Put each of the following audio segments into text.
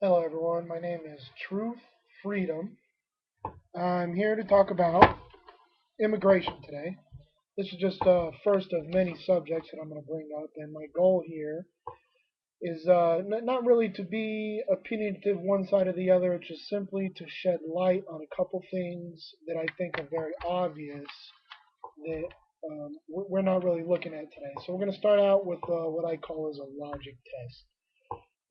Hello, everyone. My name is Truth Freedom. I'm here to talk about immigration today. This is just the first of many subjects that I'm going to bring up, and my goal here is not really to be opinionative one side or the other. It's just simply to shed light on a couple things that I think are very obvious that we're not really looking at today. So we're going to start out with what I call as a logic test.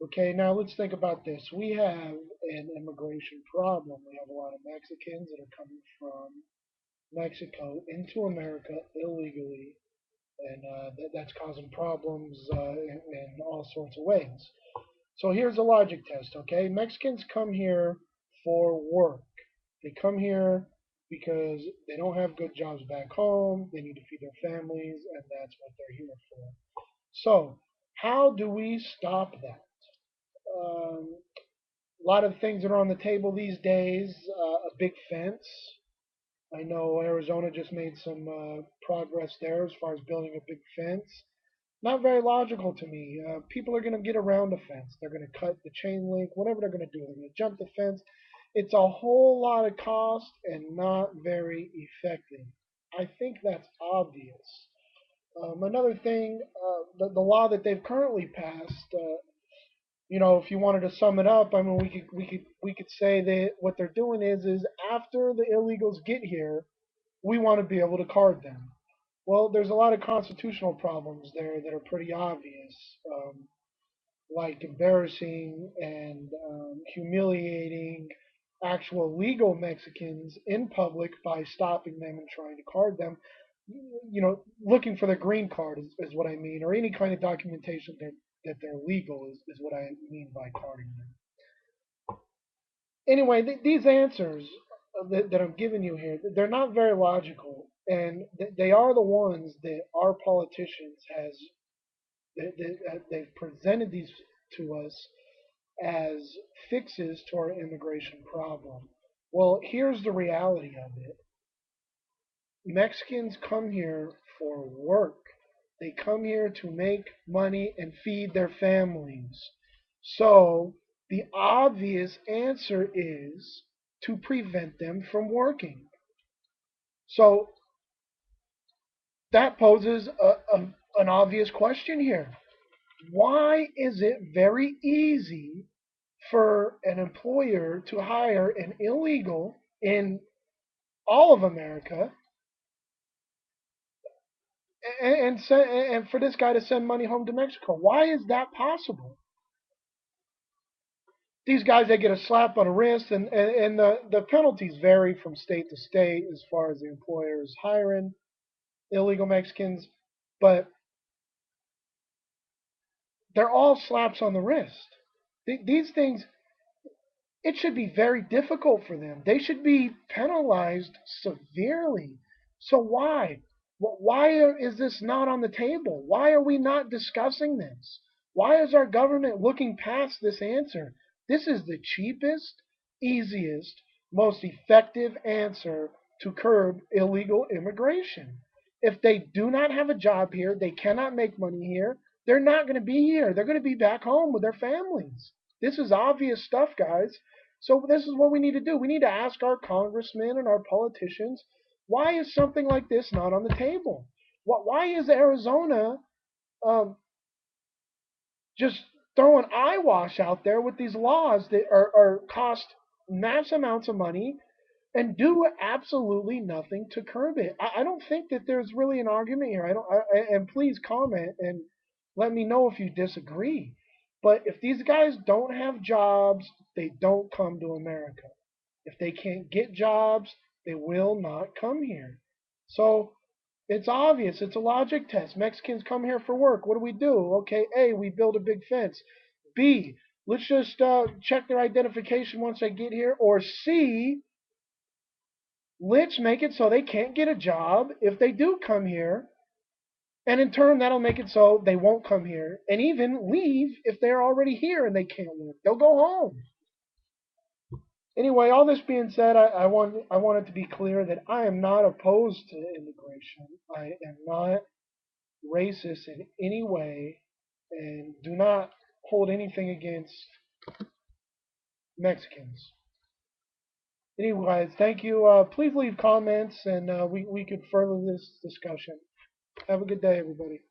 Okay, now let's think about this. We have an immigration problem. We have a lot of Mexicans that are coming from Mexico into America illegally, and that's causing problems in all sorts of ways. So here's a logic test, okay? Mexicans come here for work. They come here because they don't have good jobs back home, they need to feed their families, and that's what they're here for. So, how do we stop that? A lot of things that are on the table these days. A big fence. I know Arizona just made some progress there as far as building a big fence. Not very logical to me. People are going to get around the fence. They're going to cut the chain link, whatever they're going to do. They're going to jump the fence. It's a whole lot of cost and not very effective. I think that's obvious. Another thing, the law that they've currently passed, if you wanted to sum it up, I mean, we could say that what they're doing is after the illegals get here, we want to be able to card them. Well, there's a lot of constitutional problems there that are pretty obvious, like embarrassing and humiliating actual legal Mexicans in public by stopping them and trying to card them. Looking for their green card is what I mean, or any kind of documentation that they're legal is what I mean by carding them. Anyway, these answers that I'm giving you here, they're not very logical, and they are the ones that our politicians they've presented these to us as fixes to our immigration problem. Well, here's the reality of it. Mexicans come here for work. They come here to make money and feed their families. So the obvious answer is to prevent them from working. So that poses an obvious question here. Why is it very easy for an employer to hire an illegal in all of America and for this guy to send money home to Mexico? Why is that possible? These guys, they get a slap on the wrist, and the penalties vary from state to state as far as the employers hiring illegal Mexicans, but they're all slaps on the wrist. These things, it should be very difficult for them. They should be penalized severely. So why? Is this not on the table? Why are we not discussing this? Why is our government looking past this answer? This is the cheapest, easiest, most effective answer to curb illegal immigration. If they do not have a job here, they cannot make money here, they're not going to be here. They're going to be back home with their families. This is obvious stuff, guys. So this is what we need to do. We need to ask our congressmen and our politicians, why is something like this not on the table? Why is Arizona um, just throwing eyewash out there with these laws that are cost mass amounts of money and do absolutely nothing to curb it? I don't think that there's really an argument here. I don't. And please comment and let me know if you disagree. But if these guys don't have jobs, they don't come to America. If they can't get jobs, they will not come here. So it's obvious. It's a logic test. Mexicans come here for work. What do we do? Okay, A, we build a big fence. B, let's just check their identification once they get here. Or C, let's make it so they can't get a job if they do come here. And in turn, that'll make it so they won't come here and even leave if they're already here and they can't work. They'll go home. Anyway, all this being said, I want it to be clear that I am not opposed to immigration. I am not racist in any way, and do not hold anything against Mexicans. Anyways, thank you. Please leave comments and we could further this discussion. Have a good day, everybody.